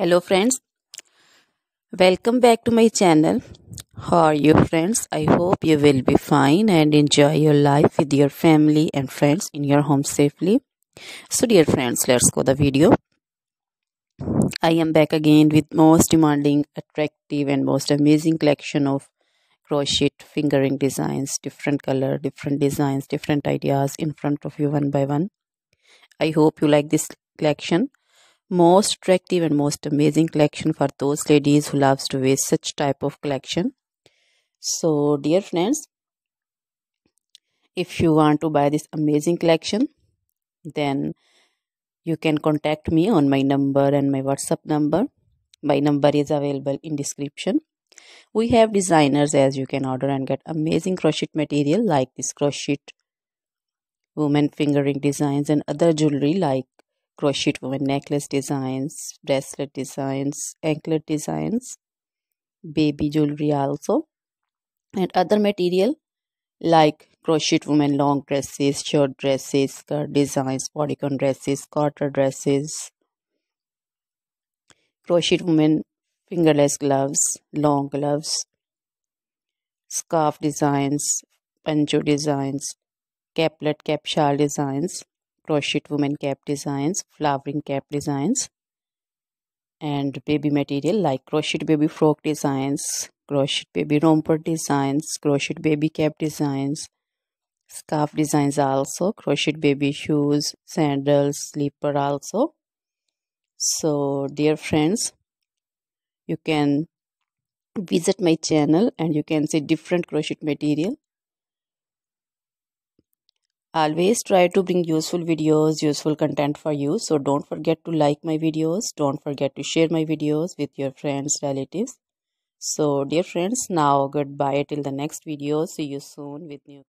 Hello friends, welcome back to my channel. How are you friends? I hope you will be fine and enjoy your life with your family and friends in your home safely. So dear friends, let's go the video. I am back again with most demanding, attractive and most amazing collection of crochet fingering designs, different color, different designs, different ideas in front of you one by one. I hope you like this collection. Most attractive and most amazing collection for those ladies who loves to wear such type of collection. So dear friends, if you want to buy this amazing collection, then you can contact me on my number and my WhatsApp number. My number is available in description. We have designers as you can order and get amazing crochet material like this crochet woman fingering designs and other jewelry like crochet woman necklace designs, bracelet designs, anklet designs, baby jewelry also, and other material like crochet woman long dresses, short dresses, skirt designs, bodycon dresses, quarter dresses, crochet woman fingerless gloves, long gloves, scarf designs, poncho designs, caplet cap shawl designs, crochet woman cap designs, flowering cap designs, and baby material like crochet baby frock designs, crochet baby romper designs, crochet baby cap designs, scarf designs also, crochet baby shoes, sandals, slipper also. So dear friends, you can visit my channel and you can see different crochet material. Always try to bring useful videos, useful content for you. So don't forget to like my videos. Don't forget to share my videos with your friends, relatives. So dear friends, now goodbye till the next video. See you soon with new